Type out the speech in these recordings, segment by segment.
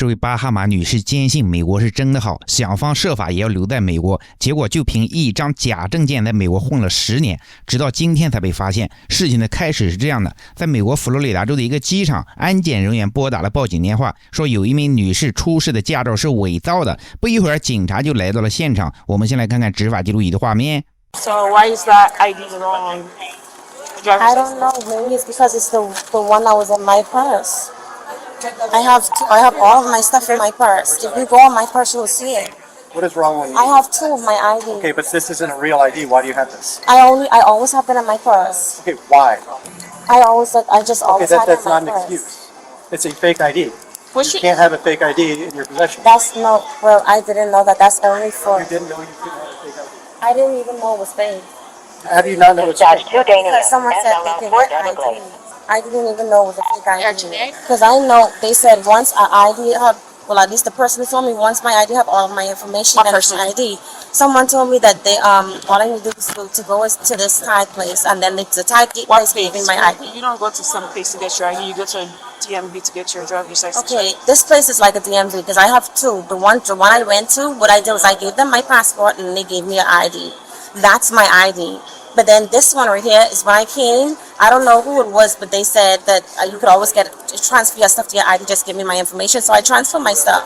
这位巴哈马女士坚信美国是真的好，想方设法也要留在美国，结果就凭一张假证件在美国混了10年，直到今天才被发现。事情的开始是这样的，在美国佛罗里达州的一个机场，安检人员拨打了报警电话，说有一名女士出示的驾照是伪造的。不一会儿，警察就来到了现场。我们先来看看执法记录仪的画面。 So why is that ID wrong? I don't know. Maybe it's because it's the one that was in my purse. I have all of my stuff in my purse. If you go on my purse, you'll see it. What is wrong with you? I have 2 of my ID. Okay, but this isn't a real ID. Why do you have this? I always have that in my purse. Okay, why? I just always Okay, have that's it in not my an purse. excuse. It's a fake ID. What's You your, can't have a fake ID in your possession. Well, I didn't know that. That's only for. You didn't know you couldn't have a fake ID. I didn't even know it was fake. How do you not know it's Charge fake? 2 daily. Because someone said they can get ID. I didn't even know it was a fake ID. Engineer? Because I know they said once an ID have, well, at least the person told me once my ID have all of my information, What then it's person? my ID. Someone told me that they all I need to do is to go to this Thai place, and then the Thai what place gave me place? my ID. You don't go to some place to get your ID. You go to a DMV to get your driver's license. Okay, this place is like a DMV because I have 2. The one I went to, what I did was I gave them my passport and they gave me an ID. That's my ID. But then this one right here is when I came. I don't know who it was, but they said that you could always transfer your stuff to your ID. Just give me my information, so I transferred my stuff.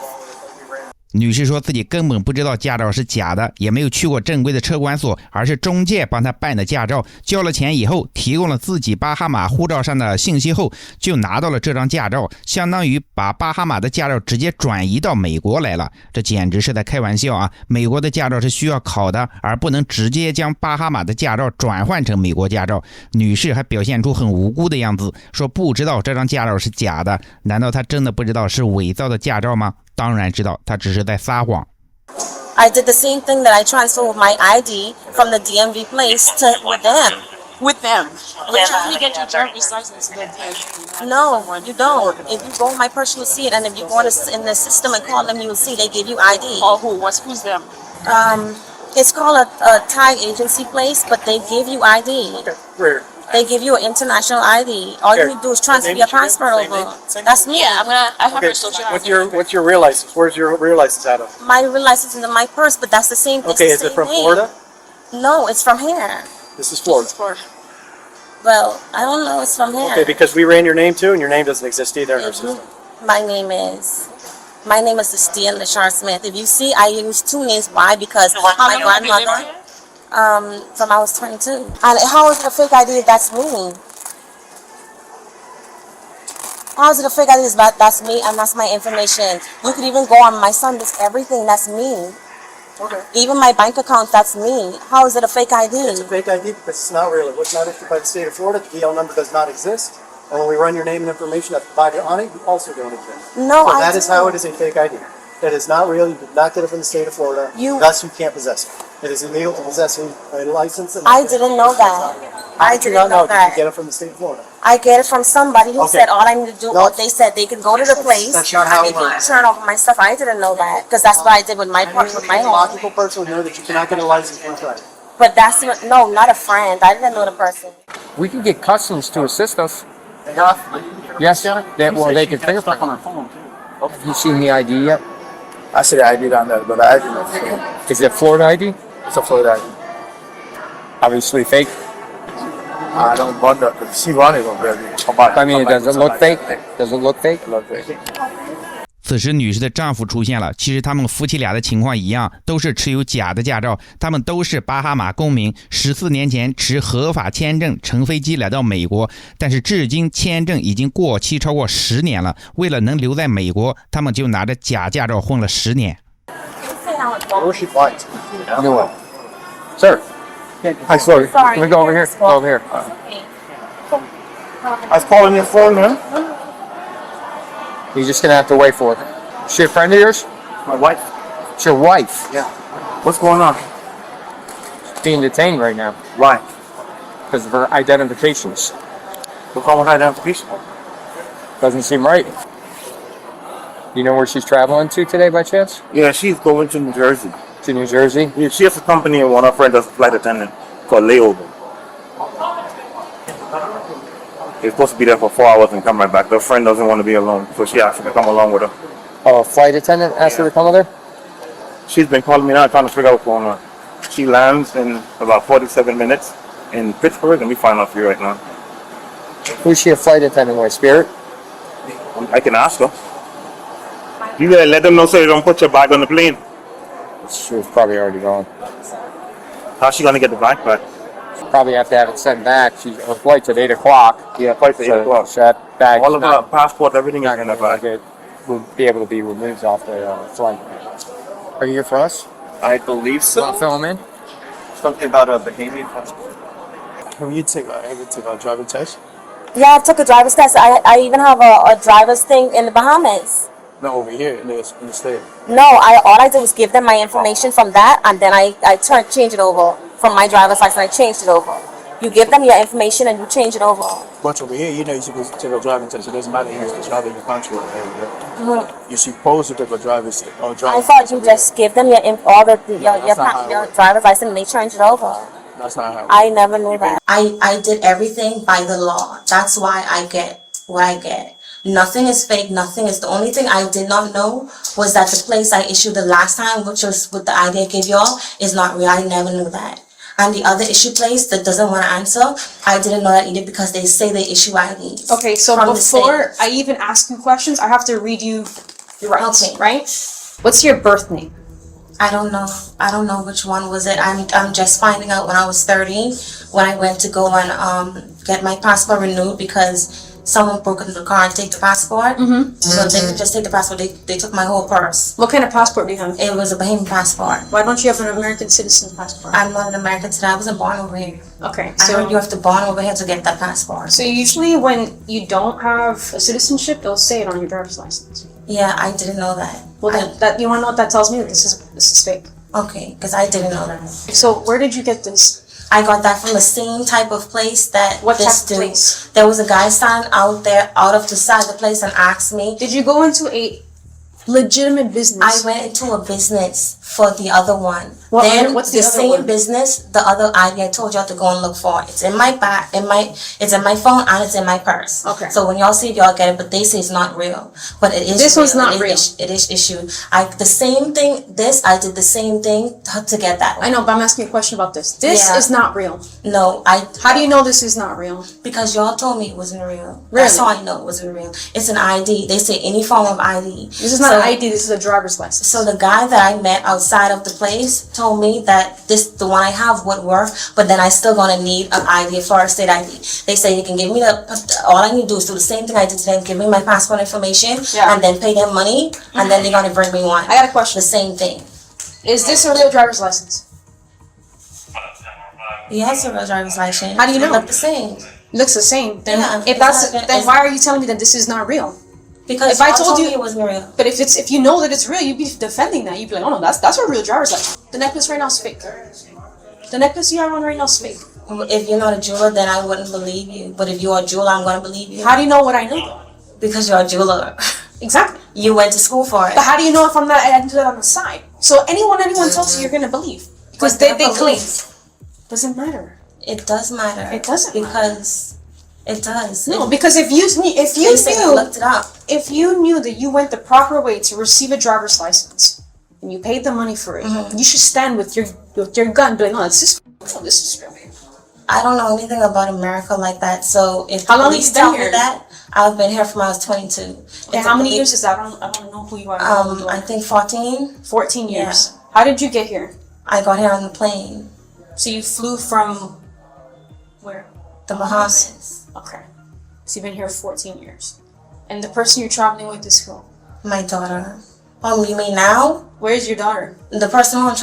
女士说自己根本不知道驾照是假的，也没有去过正规的车管所，而是中介帮她办的驾照。交了钱以后，提供了自己巴哈马护照上的信息后，就拿到了这张驾照，相当于把巴哈马的驾照直接转移到美国来了。这简直是在开玩笑啊！美国的驾照是需要考的，而不能直接将巴哈马的驾照转换成美国驾照。女士还表现出很无辜的样子，说不知道这张驾照是假的。难道她真的不知道是伪造的驾照吗？当然知道，他只是在撒谎。I did the same thing that I transferred my ID from the DMV place with them. With them. But you only get your driver's license to the DMV. No, you don't. If you go in my purse, you'll see it, and if you go in the system and call them, you'll see they give you ID. Oh, who's them? It's called a Thai agency place, but they give you ID. Okay, where? They give you an international ID. All you need to do is transfer your passport over. That's me. Yeah, I have Okay, her social. what's your real license? Where's your real license out of? My real license is in my purse, but that's the same. Okay, is it from Florida? No, it's from here. This is Florida. Well, I don't know. It's from here. Okay, because we ran your name too, and your name doesn't exist either in our system. My name is Steele Lashar Smith. If you see, I use 2 names. Why? Because my grandmother. From I was 22. And how is it a fake ID if that's me? How is it a fake ID if that's me and that's my information? You could even go on my son, this everything, that's me. Okay. Even my bank account, that's me. How is it a fake ID? It's a fake ID because it's not really. What's not issued by the state of Florida, the DL number does not exist. And when we run your name and information that's provided on it, you also don't exist. No, So I that is do. how it is a fake ID. It is not real. You did not get it from the state of Florida. Thus, you can't possess it. It is illegal to possess a license. I didn't know that. I do didn't not know know. Did you that. get it from the state of Florida? I get it from somebody who Okay. said all I need to do. No. They said they could go to the place That's not how and it they could works. turn over my stuff. I didn't know that because that's what I did with my with my A home. logical person would know that you cannot get a license from Florida. But that's no, not a friend. I didn't know the person. We can get customs to assist us. Yes, they can fingerprint. Have you seen the ID yet? I see the ID down there, but I didn't. Is it Florida ID? It's a Florida ID. Obviously fake. I don't wonder because she wanted one, baby. I mean, does it look fake? Does it look fake?此时女士的丈夫出现了，其实他们夫妻俩的情况一样，都是持有假的驾照，他们都是巴哈马公民，14年前持合法签证乘飞机来到美国，但是至今签证已经过期超过10年了，为了能留在美国，他们就拿着假驾照混了10年。 Where was she flying to? No one. Sir. Hi, sorry. Let me go over here. Go over here. I was calling your phone, man. You're just gonna have to wait for it. Is she a friend of yours? My wife. It's your wife. Yeah. What's going on? She's being detained right now Why? because of her identifications. What's wrong with identification? Doesn't seem right. You know where she's traveling to today by chance? Yeah, she's going to New Jersey. To New Jersey? Yeah, she has a company and one of her friends is a flight attendant called Layover. They're supposed to be there for 4 hours and come right back. Their friend doesn't want to be alone, so she asked me to come along with her. Oh, a flight attendant asked her to come with her? She's been calling me now trying to figure out what's going on. She lands in about 47 minutes in Pittsburgh, and we find out for you right now. Who's she a flight attendant with? Spirit? I can ask her. You gotta let them know so you don't put your bag on the plane. She was probably already gone. How's she gonna get the bag back? Probably have to have it sent back. Her flight's at 8 o'clock. Yeah, flight's at 8 o'clock. So that bag All of her passport, everything is in the bag. Will be able to be removed off the flight. Are you here for us? I believe so. Want to film in? Something about a Bahamian passport. Have you ever took a driving test? Yeah, I took a driver's test. I even have a driver's thing in the Bahamas. No, over here in the state. No, all I did was give them my information from that, and then I change it over from my driver's license. I changed it over. You give them your information and you change it over. But over here, you're supposed to take a driving test. It doesn't matter who's the driver in your country. You're supposed to take a driver's test. I thought you just give them your driver's license and they change it over. That's not how. I never knew that. I did everything by the law. That's why I get what I get. Nothing is fake. Nothing is. The only thing I did not know was that the place I issued the last time, which was with the ID I gave y'all, is not real. I never knew that. And the other issue place that doesn't want to answer, I didn't know that either because they say they issue IDs. Okay, so from the before state. I even ask you questions, I have to read you your rights, Okay. right? What's your birth name? I don't know. I don't know which one was it. I'm just finding out when I was 30, when I went to go and get my passport renewed because someone broke into the car and take the passport. So they could just take the passport. They took my whole purse. What kind of passport do you have? It was a Bahamian passport. Why don't you have an American citizen passport? I'm not an American today. I wasn't born over here. Okay, I heard you so have to born over here to get that passport. so usually when you don't have a citizenship, they'll say it on your driver's license. Yeah, I didn't know that. Well, that you want to know what that tells me? That this is fake. Okay, because I didn't know that. So where did you get this? I got that from the same type of place that What this type of dude. place? There was a guy standing out there, out of the side of the place, and asked me. Did you go into a legitimate business? I went into a business for the other one. What's the other same one? business, the other ID I told y'all to go and look for. It's in my bag, it's in my phone, and it's in my purse. Okay. So when y'all see it, y'all get it, but they say it's not real. But it is. This real. one's not It real. It is issued. The same thing. I did the same thing to get that one. I know, but I'm asking you a question about this. This Yeah. is not real. No, How do you know this is not real? Because y'all told me it wasn't real. Really? That's how I know it wasn't real. It's an ID. They say any form of ID. This is not So- an ID. This is a driver's license. So the guy that I met outside of the place told me that the one I have would work, but then I still gonna need an ID, a Florida State ID. They say you can give me all I need to do is do the same thing I did today, give me my passport information, Yeah. and then pay them money, and then they're gonna bring me one. I got a question. The same thing. Is this a real driver's license? Yes, a real driver's license. How do you know? It look the same. Looks the same. Then Yeah, if it's that's not- then it's- why are you telling me that this is not real? Because If I y'all told you- me it wasn't real. But if you know that it's real, you'd be defending that. You'd be like, oh no, that's a real driver's license. The necklace right now is fake. The necklace you have on right now is fake. If you're not a jeweler, then I wouldn't believe you. But if you're a jeweler, I'm gonna believe you. How do you know what I know? Because you're a jeweler. Exactly. You went to school for it. But how do you know if I'm not? I do that on the side. So anyone tells you, you're gonna believe because But they they're claim. police. Doesn't matter. It does matter. It doesn't because it does. No, because if you They say I looked it up. if you knew that you went the proper way to receive a driver's license and you paid the money for it, you should stand with your gun, and be like, no, this is real. I don't know anything about America like that. So if How long police have you been tell me here? that, I've been here from I was 22. And how many years is that? I don't know who you are. I think 14. 14 years. Yeah. How did you get here? I got here on the plane, So you flew from where? the Bahamas. Okay. So you've been here 14 years. And the person you're traveling with is who? My daughter. Oh, you mean now? Where's your daughter? The person who I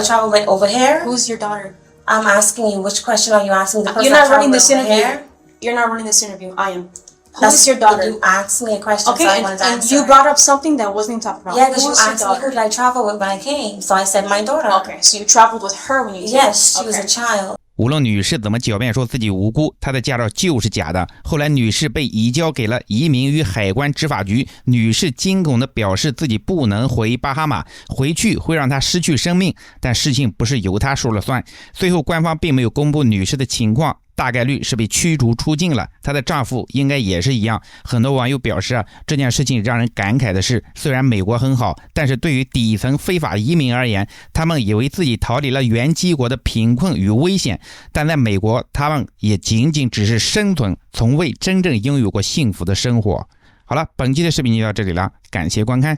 travel with over here? Who's your daughter? I'm asking you, which question are you asking? The person You're not I travel running with this over interview. here? You're not running this interview. I am. Who That's- is your but daughter? You asked me a question, Okay, so I and, wanted to and answer. you brought up something that wasn't even talked about. Yeah, because Who you is your asked me who daughter? did I travel with when I came, so I said my daughter. Okay, so you traveled with her when you came. Yes, she was a Okay. child. 无论女士怎么狡辩说自己无辜，她的驾照就是假的。后来女士被移交给了移民与海关执法局，女士惊恐地表示自己不能回巴哈马，回去会让她失去生命，但事情不是由她说了算。最后官方并没有公布女士的情况，大概率是被驱逐出境了。她的丈夫应该也是一样。很多网友表示这件事情让人感慨的是，虽然美国很好，但是对于底层非法移民而言，他们以为自己逃离了原基国的贫困与危险，但在美国他们也仅仅只是生存，从未真正拥有过幸福的生活。好了，本期的视频就到这里了，感谢观看。